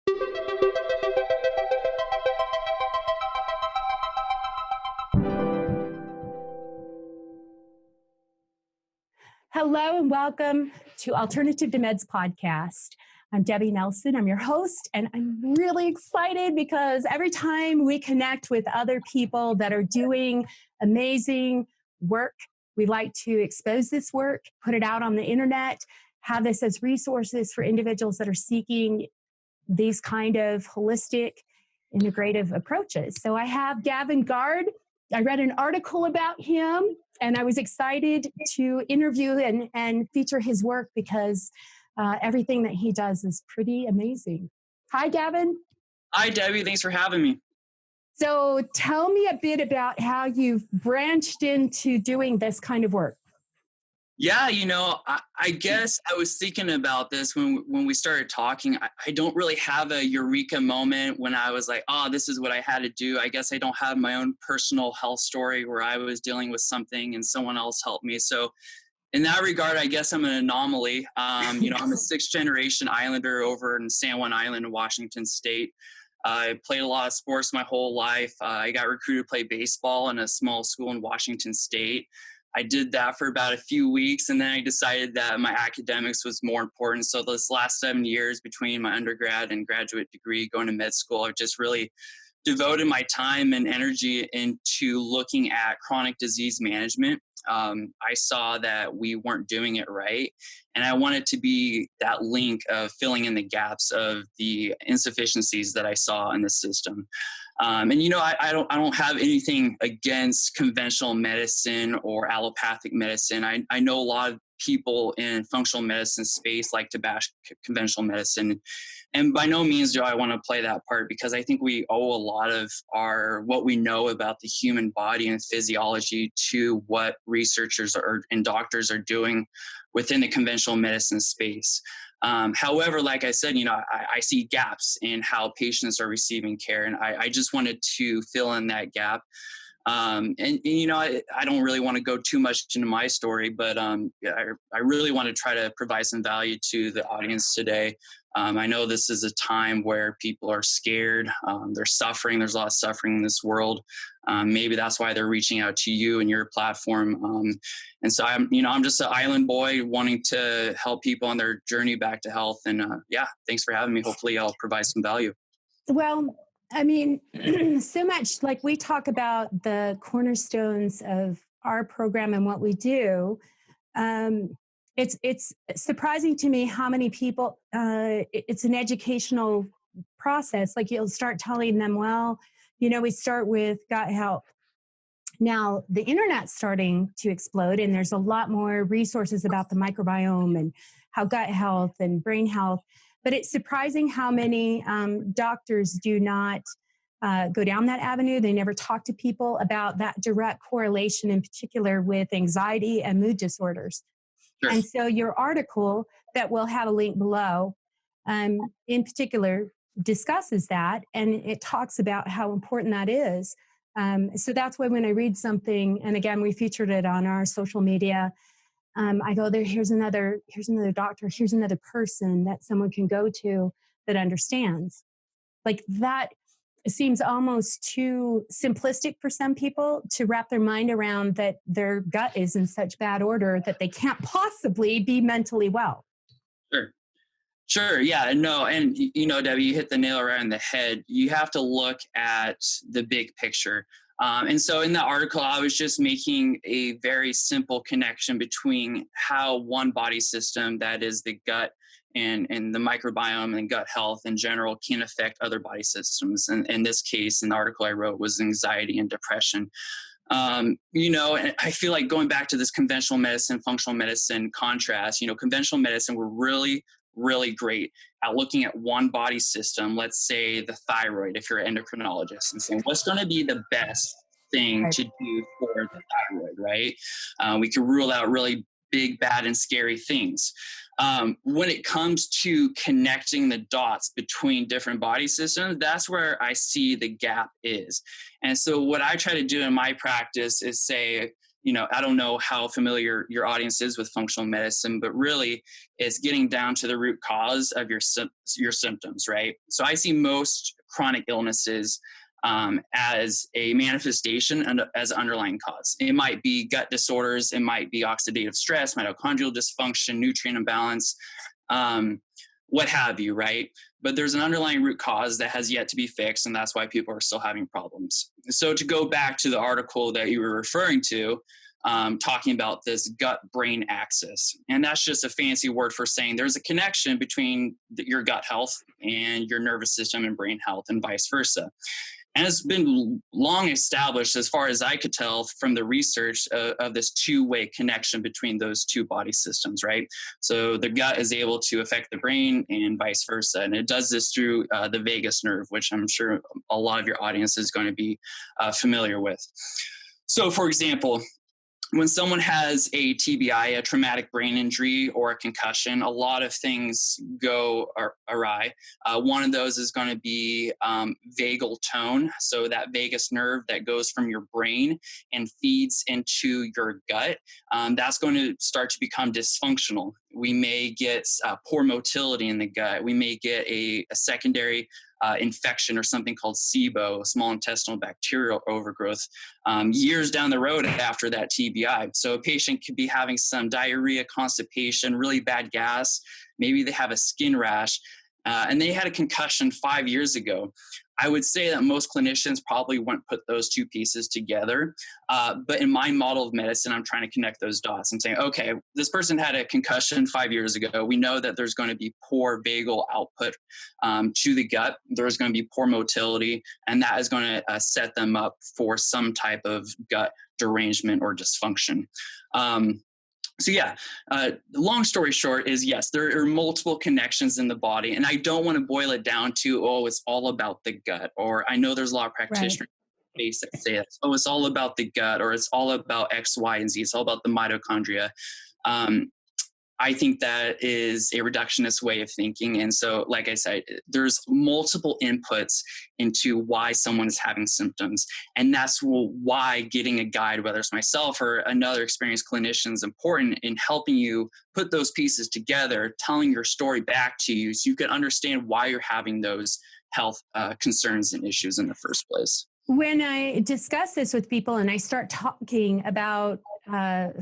Hello and welcome to Alternative to Meds podcast. I'm Debbie Nelson. I'm your host, and I'm really excited because every time we connect with other people that are doing amazing work, we like to expose this work, put it out on the internet, have this as resources for individuals that are seeking these kind of holistic, integrative approaches. So I have Gavin Guard. I read an article about him, and I was excited to interview and feature his work because everything that he does is pretty amazing. Hi, Gavin. Hi, Debbie. Thanks for having me. So tell me a bit about how you've branched into doing this kind of work. Yeah, I guess I was thinking about this when we started talking. I don't really have a eureka moment when I was like, oh, this is what I had to do. I guess I don't have my own personal health story where I was dealing with something and someone else helped me. So in that regard, I guess I'm an anomaly. I'm a sixth generation Islander over in San Juan Island in Washington State. I played a lot of sports my whole life. I got recruited to play baseball in a small school in Washington State. I did that for about a few weeks, and then I decided that my academics was more important. So this last 7 years between my undergrad and graduate degree going to med school, I've just really devoted my time and energy into looking at chronic disease management. I saw that we weren't doing it right, and I wanted to be that link of filling in the gaps of the insufficiencies that I saw in the system. I don't have anything against conventional medicine or allopathic medicine. I know a lot of people in functional medicine space like to bash conventional medicine. And by no means do I want to play that part, because I think we owe a lot of what we know about the human body and physiology to what researchers and doctors are doing within the conventional medicine space. However, like I said, I see gaps in how patients are receiving care, and I just wanted to fill in that gap. I don't really want to go too much into my story, but I really want to try to provide some value to the audience today. I know this is a time where people are scared. They're suffering. There's a lot of suffering in this world. Maybe that's why they're reaching out to you and your platform. And so I'm just an island boy wanting to help people on their journey back to health. And thanks for having me. Hopefully I'll provide some value. Well, I mean, so much like we talk about the cornerstones of our program and what we do. It's surprising to me how many people, it's an educational process. Like you'll start telling them, well, we start with gut health. Now the internet's starting to explode, and there's a lot more resources about the microbiome and how gut health and brain health. But it's surprising how many doctors do not go down that avenue. They never talk to people about that direct correlation, in particular with anxiety and mood disorders. Sure. And so your article that we'll have a link below, in particular, discusses that, and it talks about how important that is. So that's why when I read something, and again, we featured it on our social media, I go there, here's another doctor, here's another person that someone can go to that understands. Like that seems almost too simplistic for some people to wrap their mind around, that their gut is in such bad order that they can't possibly be mentally well. Sure. Yeah, no. And, Debbie, you hit the nail right on the head. You have to look at the big picture. And so in that article, I was just making a very simple connection between how one body system, that is the gut and the microbiome and gut health in general, can affect other body systems. And in this case, in the article I wrote, was anxiety and depression. And I feel like going back to this conventional medicine, functional medicine contrast, conventional medicine, we're really great at looking at one body system, let's say the thyroid, if you're an endocrinologist, and saying what's going to be the best thing to do for the thyroid, right? We can rule out really big, bad, and scary things. When it comes to connecting the dots between different body systems, that's where I see the gap is. And so what I try to do in my practice is say, I don't know how familiar your audience is with functional medicine, but really it's getting down to the root cause of your symptoms, right? So I see most chronic illnesses as a manifestation and as an underlying cause. It might be gut disorders, it might be oxidative stress, mitochondrial dysfunction, nutrient imbalance, what have you, right? But there's an underlying root cause that has yet to be fixed, and that's why people are still having problems. So to go back to the article that you were referring to, talking about this gut-brain axis, and that's just a fancy word for saying there's a connection between your gut health and your nervous system and brain health, and vice versa. And it's been long established, as far as I could tell from the research, of this two-way connection between those two body systems, right? So the gut is able to affect the brain and vice versa. And it does this through the vagus nerve, which I'm sure a lot of your audience is going to be familiar with. So for example, when someone has a TBI, a traumatic brain injury, or a concussion, a lot of things go awry. One of those is going to be vagal tone. So that vagus nerve that goes from your brain and feeds into your gut, that's going to start to become dysfunctional. We may get poor motility in the gut. We may get a secondary infection or something called SIBO, small intestinal bacterial overgrowth, years down the road after that TBI. So a patient could be having some diarrhea, constipation, really bad gas. Maybe they have a skin rash, and they had a concussion 5 years ago. I would say that most clinicians probably wouldn't put those two pieces together. But in my model of medicine, I'm trying to connect those dots. I'm saying, okay, this person had a concussion 5 years ago. We know that there's going to be poor vagal output to the gut. There's going to be poor motility, and that is going to set them up for some type of gut derangement or dysfunction. So yeah, long story short is, yes, there are multiple connections in the body, and I don't want to boil it down to, oh, it's all about the gut. Or I know there's a lot of practitioners that say that, oh, it's all about the gut, or it's all about X, Y, and Z. It's all about the mitochondria. I think that is a reductionist way of thinking. And so, like I said, there's multiple inputs into why someone is having symptoms. And that's why getting a guide, whether it's myself or another experienced clinician, is important in helping you put those pieces together, telling your story back to you so you can understand why you're having those health concerns and issues in the first place. When I discuss this with people and I start talking about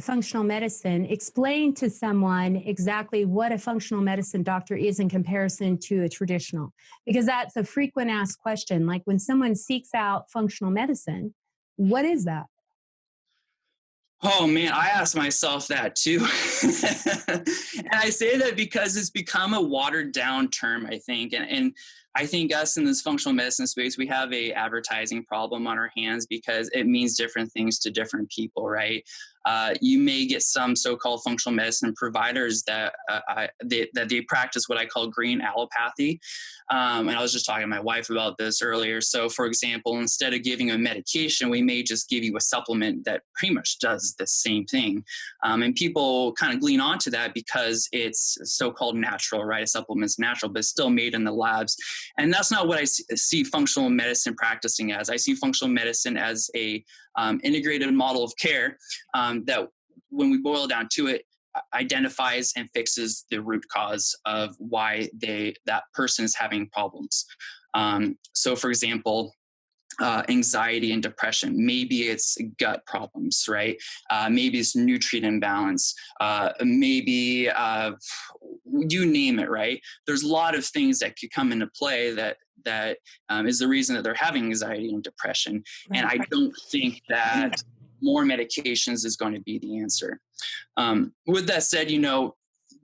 functional medicine, explain to someone exactly what a functional medicine doctor is in comparison to a traditional, because that's a frequent asked question. Like when someone seeks out functional medicine, what is that? Oh man, I ask myself that too. And I say that because it's become a watered down term, I think. And I think us in this functional medicine space, we have a advertising problem on our hands because it means different things to different people, right? You may get some so-called functional medicine providers that they practice what I call green allopathy. And I was just talking to my wife about this earlier. So for example, instead of giving a medication, we may just give you a supplement that pretty much does the same thing. And people kind of glean onto that because it's so-called natural, right? A supplement's natural, but it's still made in the labs. And that's not what I see functional medicine practicing as. I see functional medicine as a integrated model of care that, when we boil down to it, identifies and fixes the root cause of why that person is having problems. So for example, anxiety and depression, maybe it's gut problems, right? Maybe it's nutrient imbalance, maybe you name it, right? There's a lot of things that could come into play that is the reason that they're having anxiety and depression. Right. And I don't think that more medications is going to be the answer. With that said,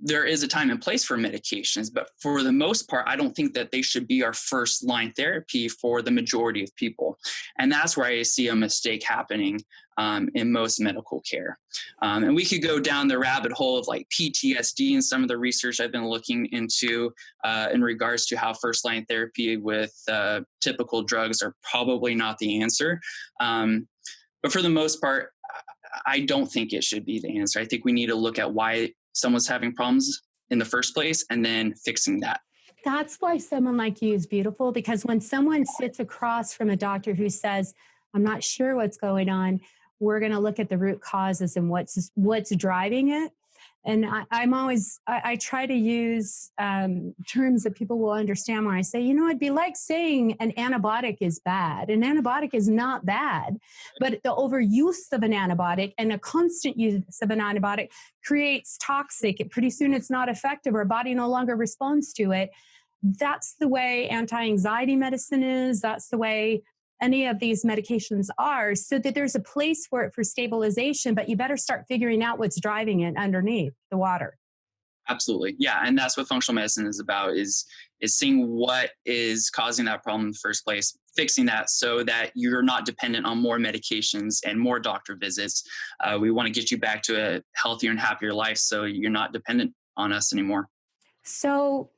there is a time and place for medications, but for the most part, I don't think that they should be our first line therapy for the majority of people. And that's where I see a mistake happening in most medical care. And we could go down the rabbit hole of like PTSD and some of the research I've been looking into in regards to how first line therapy with typical drugs are probably not the answer. But for the most part, I don't think it should be the answer. I think we need to look at why someone's having problems in the first place and then fixing that. That's why someone like you is beautiful, because when someone sits across from a doctor who says, I'm not sure what's going on, we're going to look at the root causes and what's driving it. And I try to use terms that people will understand when I say, it'd be like saying an antibiotic is bad. An antibiotic is not bad, but the overuse of an antibiotic and a constant use of an antibiotic creates toxic. Pretty soon it's not effective. Our body no longer responds to it. That's the way anti-anxiety medicine is. That's the way any of these medications are, so that there's a place for it for stabilization, but you better start figuring out what's driving it underneath the water. Absolutely. Yeah. And that's what functional medicine is about, is seeing what is causing that problem in the first place, fixing that so that you're not dependent on more medications and more doctor visits. We want to get you back to a healthier and happier life so you're not dependent on us anymore. So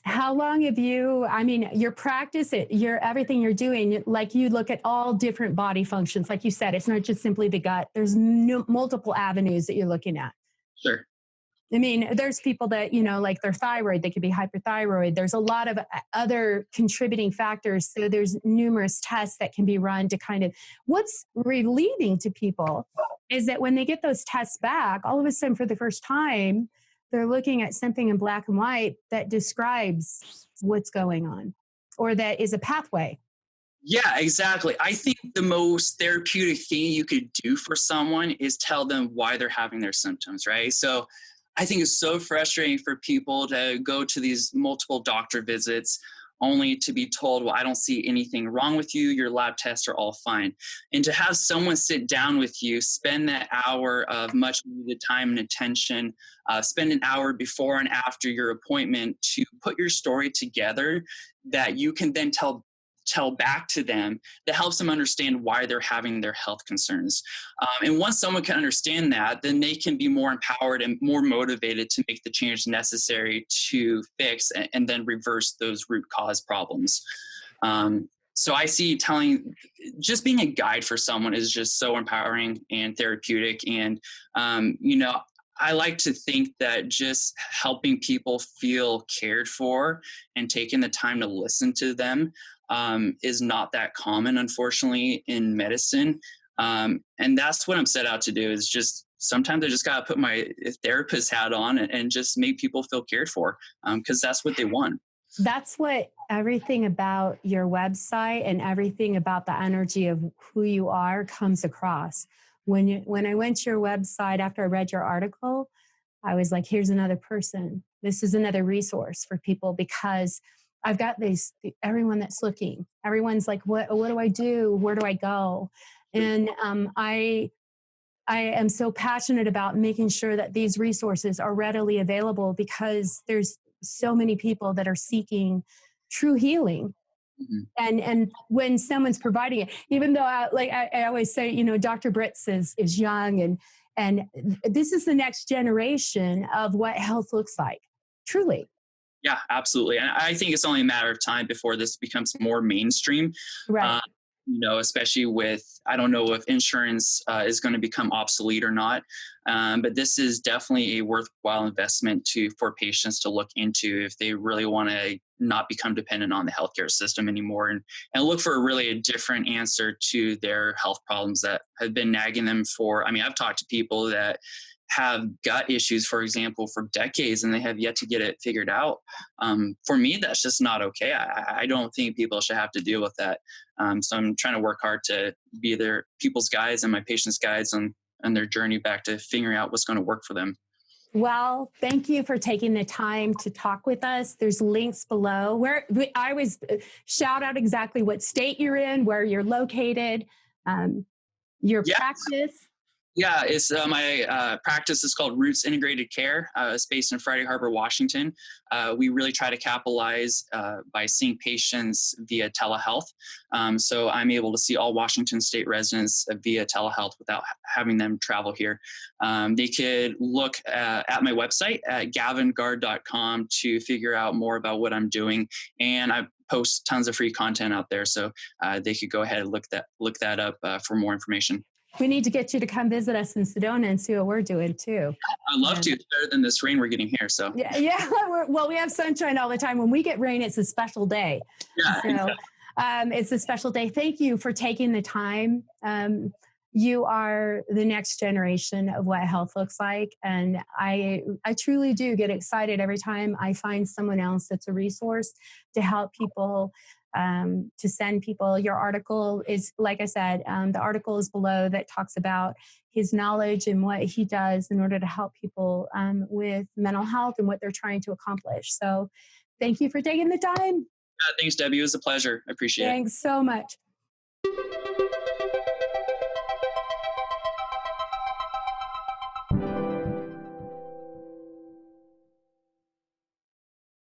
how long have your practice, everything you're doing, like you look at all different body functions. Like you said, it's not just simply the gut. There's multiple avenues that you're looking at. Sure. There's people that, like their thyroid, they could be hyperthyroid. There's a lot of other contributing factors. So there's numerous tests that can be run to what's relieving to people is that when they get those tests back, all of a sudden for the first time, they're looking at something in black and white that describes what's going on, or that is a pathway. Yeah, exactly. I think the most therapeutic thing you could do for someone is tell them why they're having their symptoms, right? So I think it's so frustrating for people to go to these multiple doctor visits only to be told, well, I don't see anything wrong with you. Your lab tests are all fine. And to have someone sit down with you, spend that hour of much needed time and attention, spend an hour before and after your appointment to put your story together that you can then tell back to them, that helps them understand why they're having their health concerns. And once someone can understand that, then they can be more empowered and more motivated to make the change necessary to fix and then reverse those root cause problems. So I see just being a guide for someone is just so empowering and therapeutic. And, I like to think that just helping people feel cared for and taking the time to listen to them is not that common, unfortunately, in medicine. And that's what I'm set out to do, is just sometimes I just got to put my therapist hat on and just make people feel cared for, because that's what they want. That's what everything about your website and everything about the energy of who you are comes across. When I went to your website after I read your article, I was like, here's another person. This is another resource for people, because I've got everyone that's looking. Everyone's like, what do I do? Where do I go? And I am so passionate about making sure that these resources are readily available, because there's so many people that are seeking true healing. Mm-hmm. And when someone's providing it, even though I always say, Dr. Britz is young, and this is the next generation of what health looks like, truly. Yeah, absolutely. And I think it's only a matter of time before this becomes more mainstream. Right. Especially with, I don't know if insurance is going to become obsolete or not, but this is definitely a worthwhile investment for patients to look into if they really want to not become dependent on the healthcare system anymore, and look for a different answer to their health problems that have been nagging them I've talked to people that have gut issues, for example, for decades, and they have yet to get it figured out. For me, that's just not okay. I don't think people should have to deal with that. So I'm trying to work hard to be their people's guides and my patients' guides on their journey back to figuring out what's going to work for them. Well, thank you for taking the time to talk with us. There's links below where I always shout out exactly what state you're in, where you're located, your practice. Yeah, it's my practice is called Roots Integrated Care. It's based in Friday Harbor, Washington. We really try to capitalize by seeing patients via telehealth. So I'm able to see all Washington state residents via telehealth without having them travel here. They could look at my website at gavinguard.com to figure out more about what I'm doing. And I post tons of free content out there. So they could go ahead and look that up for more information. We need to get you to come visit us in Sedona and see what we're doing too. I'd love to. It's better than this rain we're getting here. So yeah. Well, we have sunshine all the time. When we get rain, it's a special day. Yeah. So, It's a special day. Thank you for taking the time. You are the next generation of what health looks like. And I truly do get excited every time I find someone else that's a resource to help people, to send people. Your article is, like I said, the article is below that talks about his knowledge and what he does in order to help people with mental health and what they're trying to accomplish. So thank you for taking the time. Thanks, Debbie. It was a pleasure. I appreciate it. Thanks so much.